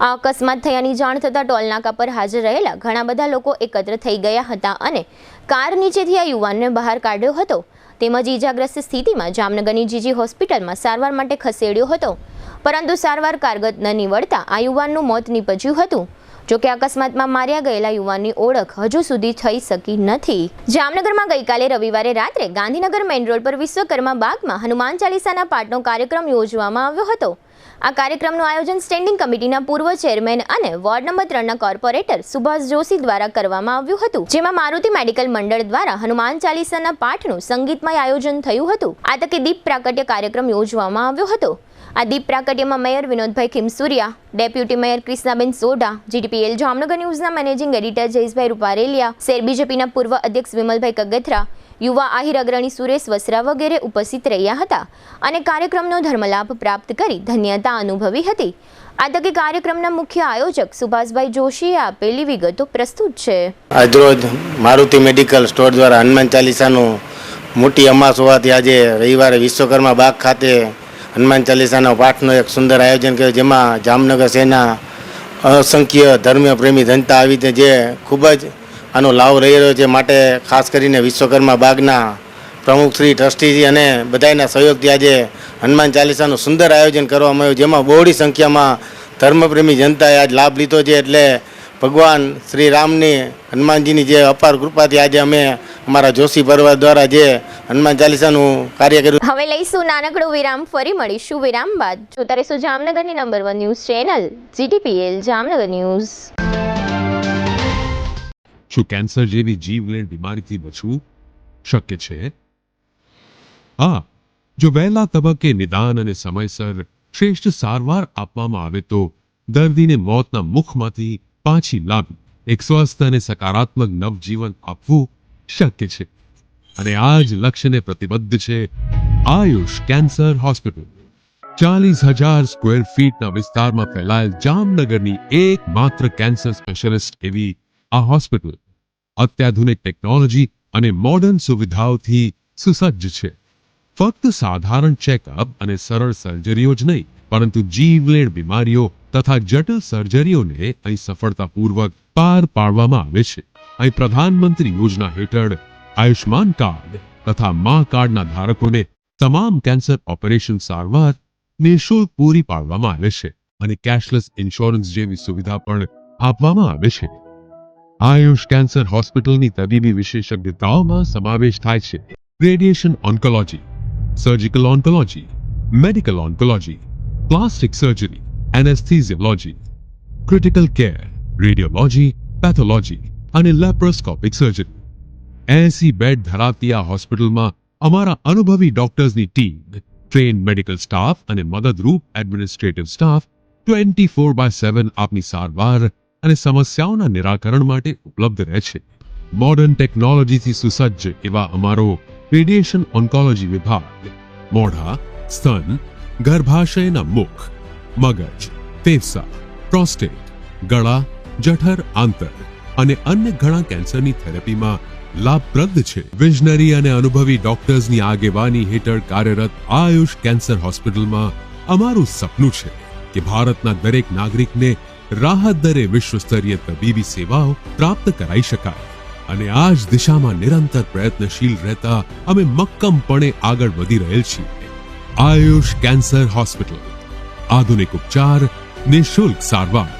આ અકસ્માત થયાની જાણ થતાં ટોલનાકા પર હાજર રહેલા ઘણા બધા લોકો એકત્ર થઈ ગયા હતા અને કાર નીચેથી આ યુવાનને બહાર કાઢ્યો હતો તેમજ ઈજાગ્રસ્ત સ્થિતિમાં જામનગરની જીજી હોસ્પિટલમાં સારવાર માટે ખસેડ્યો હતો, પરંતુ સારવાર કારગત ન નીવડતા આ યુવાનનું મોત નીપજ્યું હતું. જોકે અકસ્માતમાં માર્યા ગયેલા યુવાનની ઓળખ હજુ સુધી થઈ શકી નથી. જામનગરમાં ગઈકાલે રવિવારે રાત્રે ગાંધીનગર મેઇન રોડ પર વિશ્વકર્મા બાગમાં હનુમાન ચાલીસાના પાઠનો કાર્યક્રમ યોજવામાં આવ્યો હતો. આ કાર્યક્રમનું આયોજન સ્ટેન્ડિંગ કમિટીના પૂર્વ ચેરમેન અને વોર્ડ નંબર 3ના કોર્પોરેટર સુભાષ જોશી દ્વારા કરવામાં આવ્યું હતું, જેમાં મારુતિ મેડિકલ મંડળ દ્વારા હનુમાન ચાલીસાના પાઠનું સંગીતમય આયોજન થયું હતું. આ તકે દીપ પ્રાગટ્ય કાર્યક્રમ યોજવામાં આવ્યો હતો. આ દીપ પ્રાગટ્યમાં mayor Vinodbhai Khimsuriya, deputy mayor Krishnaben Sodha, GTPL Jamnagar ન્યૂઝના મેનેજિંગ એડિટર જયેશભાઈ રૂપારેલિયા, શેર બીજેપીના પૂર્વ અધ્યક્ષ વિમલભાઈ કગથરા, યુવા આહિર અગ્રણી સુરેશ વસરા વગેરે ઉપસ્થિત રહ્યા હતા અને કાર્યક્રમનો ધર્મલાભ પ્રાપ્ત કરી ધન્યતા અનુભવી હતી. આ તકે કાર્યક્રમના મુખ્ય આયોજક સુભાષભાઈ જોશીએ આપેલી વિગતો પ્રસ્તુત છે. આજરોજ મારુતિ મેડિકલ સ્ટોર દ્વારા હનુમાન ચાલીસાનું મોટી અમાસ હોવાથી આજે રવિવારે વિશ્વકર્મા બાગ ખાતે હનુમાન ચાલીસાના પાઠનો એક સુંદર આયોજન કર્યું, જેમાં જામનગર શહેરના અસંખ્ય ધર્મ પ્રેમી જનતા આવી છે, જે ખૂબ જ આનો લાભ રહી રહ્યો છે. માટે ખાસ કરીને વિશ્વકર્મા બાગના પ્રમુખશ્રી, ટ્રસ્ટીજી અને બધાના સહયોગથી આજે હનુમાન ચાલીસાનું સુંદર આયોજન કરવામાં આવ્યું, જેમાં બહોળી સંખ્યામાં ધર્મપ્રેમી જનતાએ આજ લાભ લીધો છે. એટલે ભગવાન શ્રી રામની, હનુમાનજીની જે અપાર કૃપાથી આજે અમે અમારા જોશી પરિવાર દ્વારા જે હનુમાન ચાલીસાનું કાર્ય કર્યું. હવે લઈશું નાનકડો વિરામ, ફરી મળીશું વિરામ બાદ. જોતા રહેશો જામનગરની number 1 news channel GTPL Jamnagar news. શું કેન્સર જેવી જીવલેણ બીમારીથી બચવું શક્ય છે? હા, જો વહેલા તબક્કે નિદાન અને સમયસર શ્રેષ્ઠ સારવાર આપવામાં આવે તો દર્દીને મોતના મુખમાંથી પાછી લાવી એક સ્વસ્થ અને સકારાત્મક નવજીવન આપવું શક્ય છે. અને આ જ લક્ષ્યને પ્રતિબદ્ધ છે આયુષ કેન્સર હોસ્પિટલ. 40,000 સ્ક્વેર ફીટના વિસ્તારમાં ફેલાયેલ જામનગરની એકમાત્ર કેન્સર સ્પેશિયાલિસ્ટ એવી આ હોસ્પિટલ અત્યાધુનિક ટેકનોલોજી અને મોડર્ન સુવિધાઓથી સુસજ્જ છે. ફક્ત સાધારણ ચેકઅપ અને સરળ સર્જરીઓ જ નહીં, પરંતુ જીવલેણ બીમારીઓ તથા જટિલ સર્જરીઓને અહીં સફળતાપૂર્વક પાર પાડવામાં આવે છે. અહીં પ્રધાનમંત્રી યોજના હેઠળ આયુષ્માન કાર્ડ તથા મા કાર્ડના ધારકોને તમામ કેન્સર ઓપરેશન સારવાર નિઃશુલ્ક પૂરી પાડવામાં આવે છે અને કેશલેસ ઇન્સ્યોરન્સ જેવી સુવિધા પણ આપવામાં આવે છે. આયુષ કેન્સર હોસ્પિટલની તબીબી વિશેષજ્ઞતાઓમાં સમાવેશ થાય છે radiation oncology, surgical oncology, medical oncology, plastic surgery, anaesthesiology, critical care, radiology, pathology અને લેપ્રોસ્કોપિક સર્જરી. 80 બેડ ધરાવતી આ હોસ્પિટલમાં અમારા અનુભવી ડોક્ટર્સની ટીમ, ટ્રેન્ડ મેડિકલ સ્ટાફ અને મદદરૂપ એડમિનિસ્ટ્રેટિવ સ્ટાફ 24/7 આપની સારવાર અને સમસ્યાઓના નિરાકરણ માટે ઉપલબ્ધ રહે છે. મોડર્ન ટેકનોલોજીથી સુસજ્જ એવા અમારો રેડિયેશન ઓન્કોલોજી વિભાગ મોઢા, સ્તન, ગર્ભાશયના મુખ, મગજ, ફેફસા, પ્રોસ્ટેટ, ગળા, જઠર, આંતર અને અન્ય ઘણા કેન્સરની થેરેપીમાં લાભપ્રદ છે. વિઝનરી અને અનુભવી ડોક્ટર્સની આગેવાની હેઠળ કાર્યરત આયુષ કેન્સર હોસ્પિટલમાં અમારું સપનું છે કે ભારતના દરેક નાગરિકને રાહત દરે વિશ્વસ્તરીય તબીબી સેવાઓ પ્રાપ્ત કરાઈ શકાય. અને આ જ દિશામાં નિરંતર પ્રયત્નશીલ રહેતા અમે મક્કમપણે આગળ વધી રહેલ છીએ. આયુષ કેન્સર હોસ્પિટલ, આધુનિક ઉપચાર, નિઃશુલ્ક સારવાર.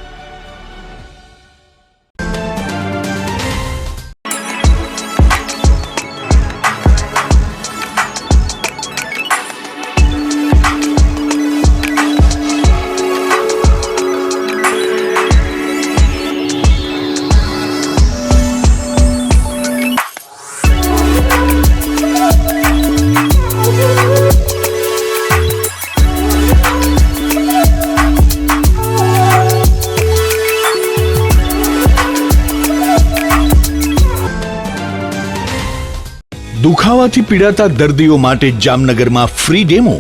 દુખાવાથી પીડાતા દર્દીઓ માટે જામનગરમાં ફ્રી ડેમો.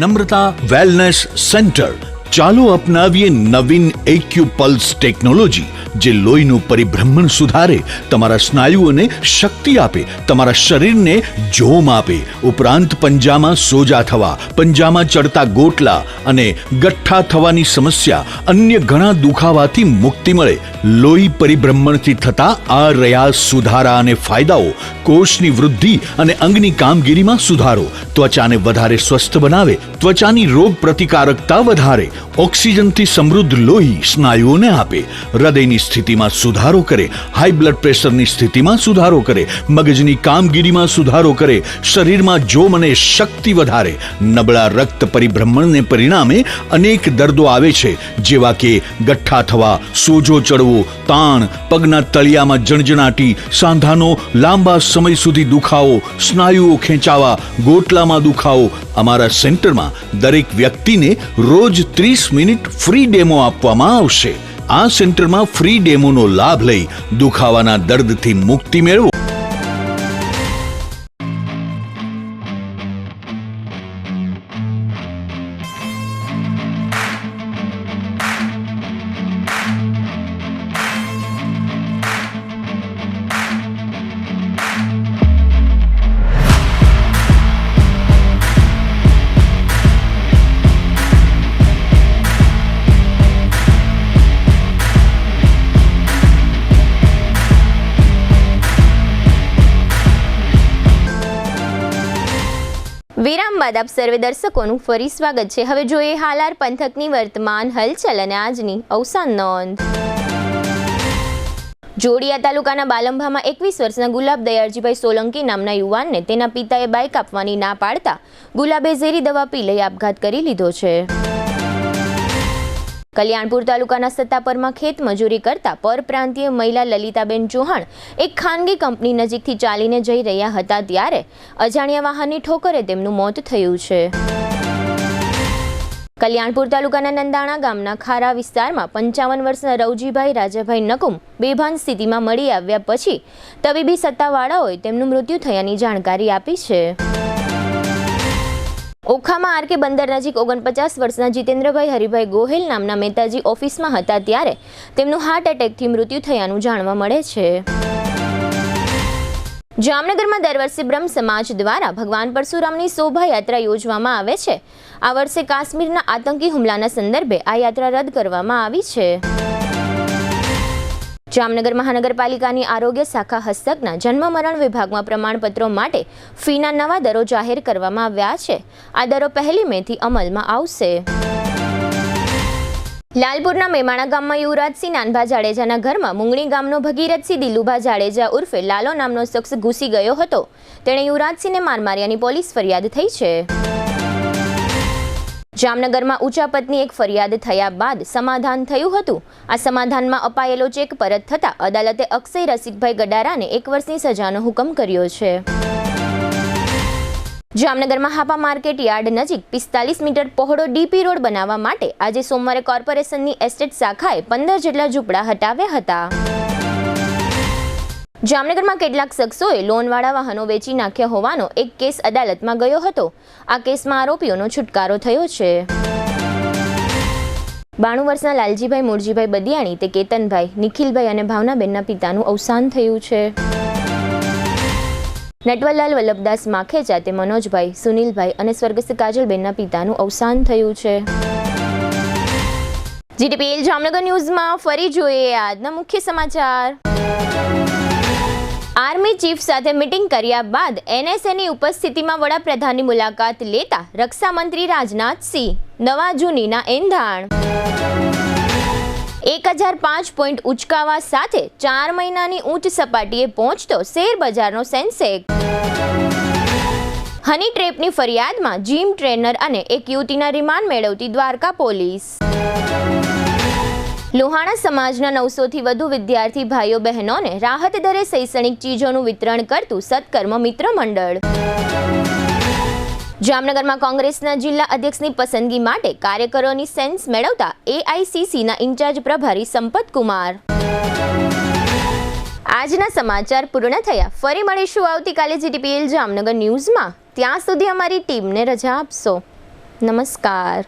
નમ્રતા વેલનેસ સેન્ટર. ચાલો અપનાવીએ નવીન એક્યુ પલ્સ ટેકનોલોજી, જે લોહીનું પરિભ્રમણ સુધારે, તમારા સ્નાયુઓને શક્તિ આપે, તમારા શરીરને જોમ આપે. ઉપરાંત પંજામાં સોજા થવા, પંજામાં ચડતા ગોટલા અને ગઠ્ઠા થવાની સમસ્યા, અન્ય ઘણા દુખાવાથી મુક્તિ મળે. લોહી પરિભ્રમણથી થતા આ રહ્યા સુધારા અને ફાયદાઓ. કોષની વૃદ્ધિ અને અંગની કામગીરીમાં સુધારો, ત્વચાને વધારે સ્વસ્થ બનાવે, ત્વચાની રોગ પ્રતિકારકતા વધારે, ઓક્સિજનથી સમૃદ્ધ લોહી સ્નાયુઓને આપે, હૃદયની સ્થિતિમાં સુધારો કરે, હાઈ બ્લડ પ્રેશરની સ્થિતિમાં સુધારો કરે, મગજની કામગીરીમાં સુધારો કરે, શરીરમાં જોમ અને શક્તિ વધારે. નબળા રક્ત પરિભ્રમણને પરિણામે અનેક દર્દો આવે છે, જેવા કે ગઠ્ઠા થવા, સોજો ચડવો, તાણ, પગના તળિયામાં જણજણાટી, સાંધાનો લાંબા સમય સુધી દુખાવો, સ્નાયુઓ ખેંચાવા, ગોટલામાં દુખાવો. અમારા સેન્ટરમાં દરેક વ્યક્તિને રોજ 30 મિનિટ ફ્રી ડેમો આપવામાં આવશે. આ સેન્ટરમાં ફ્રી ડેમોનો લાભ લઈ દુખાવાના દર્દથી મુક્તિ મેળવો. વિરામ બાદ આપ સર્વે દર્શકોનું ફરી સ્વાગત છે. હવે જોઈએ હાલાર પંથકની વર્તમાન હલચલ અને આજની અવસાન નોંધ. જોડિયા તાલુકાના બાલંભામાં 21 વર્ષના ગુલાબ દયાળજીભાઈ સોલંકી નામના યુવાનને તેના પિતાએ બાઇક આપવાની ના પાડતા ગુલાબે ઝેરી દવા પી લઈ આપઘાત કરી લીધો છે. કલ્યાણપુર તાલુકાના સત્તાપરમાં ખેત મજૂરી કરતા પરપ્રાંતીય મહિલા લલિતાબેન ચૌહાણ એક ખાનગી કંપની નજીકથી ચાલીને જઈ રહ્યા હતા ત્યારે અજાણ્યા વાહનની ઠોકરે તેમનું મોત થયું છે. કલ્યાણપુર તાલુકાના નંદાણા ગામના ખારા વિસ્તારમાં 55 વર્ષના રવજીભાઈ રાજાભાઈ નકુમ બેભાન સ્થિતિમાં મળી આવ્યા પછી તબીબી સત્તાવાળાઓએ તેમનું મૃત્યુ થયાની જાણકારી આપી છે. ઓખામાં આરકે બંદર નજીક 49 વર્ષના જીતેન્દ્રભાઈ હરિભાઈ ગોહેલ નામના મહેતાજી ઓફિસમાં હતા ત્યારે તેમનું હાર્ટ એટેકથી મૃત્યુ થયાનું જાણવા મળે છે. જામનગરમાં દર વર્ષે બ્રહ્મ સમાજ દ્વારા ભગવાન પરશુરામની શોભાયાત્રા યોજવામાં આવે છે. આ વર્ષે કાશ્મીરના આતંકી હુમલાના સંદર્ભે આ યાત્રા રદ કરવામાં આવી છે. જામનગર મહાનગરપાલિકાની આરોગ્ય શાખા હસ્તકના જન્મ મરણ વિભાગમાં પ્રમાણપત્રો માટે ફીના નવા દરો જાહેર કરવામાં આવ્યા છે. આ દરો 1 મેથી અમલમાં આવશે. લાલપુરના મેમાણા ગામમાં યુવરાજસિંહ નાનભા જાડેજાના ઘરમાં મુંગણી ગામનો ભગીરથસિંહ દિલુભા જાડેજા ઉર્ફે લાલો નામનો શખ્સ ઘૂસી ગયો હતો. તેણે યુવરાજસિંહને માર માર્યાની પોલીસ ફરિયાદ થઈ છે. જામનગરમાં ઉચાપતની એક ફરિયાદ થયા બાદ સમાધાન થયું હતું. આ સમાધાનમાં અપાયેલો ચેક પરત થતા અદાલતે અક્ષય રસિકભાઈ ગડારાને 1 વર્ષની સજાનો હુકમ કર્યો છે. જામનગરમાં હાપા માર્કેટ યાર્ડ નજીક 45 મીટર પહોળો ડીપી રોડ બનાવવા માટે આજે સોમવારે કોર્પોરેશનની એસ્ટેટ શાખાએ 15 જેટલા ઝૂંપડા હટાવ્યા હતા. જામનગરમાં કેટલાક શખ્સોએ લોનવાળા વાહનો વેચી નાખ્યા હોવાનો એક કેસ અદાલતમાં ગયો હતો. આ કેસમાં આરોપીઓનો છુટકારો થયો છે. 92 વર્ષના લાલજીભાઈ મૂળજીભાઈ બદિયાણી તે કેતનભાઈ, નિખિલભાઈ અને ભાવનાબેનના પિતાનું અવસાન થયું છે. નટવરલાલ વલ્લભદાસ માખેચા તે મનોજભાઈ, સુનિલભાઈ અને સ્વર્ગસ્થ કાજલબેનના પિતાનું અવસાન થયું છે. જીટીપીએલ જામનગર ન્યૂઝમાં ફરી જોઈએ આજના મુખ્ય સમાચાર. આર્મી ચીફ સાથે મીટિંગ કર્યા બાદ એનએસએની ઉપસ્થિતિમાં વડાપ્રધાનની મુલાકાત લેતા રક્ષામંત્રી રાજનાથસિંહ નવા જૂનીના એંધાણ. 1005 પોઈન્ટ ઉચકાવા સાથે 4 મહિનાની ઊંચ સપાટીએ પહોંચતો શેર બજારનો સેન્સેક્સ. હની ટ્રેપની ફરિયાદમાં જીમ ટ્રેનર અને એક યુવતીના રિમાન્ડ મેળવતી દ્વારકા પોલીસ. લોહાણા સમાજના 900થી વધુ વિદ્યાર્થી ભાઈઓ બહેનોને રાહત દરે શૈક્ષણિક ચીજોનું વિતરણ કરતું સત્કર્મ મિત્ર મંડળ. જામનગરમાં કોંગ્રેસના જિલ્લા અધ્યક્ષની પસંદગી માટે કાર્યકરોની સેન્સ મેળવતા એઆઈસીસીના ઇન્ચાર્જ પ્રભારી સંપત કુમાર. આજના સમાચાર પૂર્ણ થયા. ફરી મળીશું આવતીકાલે GTPL જામનગર ન્યૂઝમાં. ત્યાં સુધી અમારી ટીમને રજા આપશો. નમસ્કાર.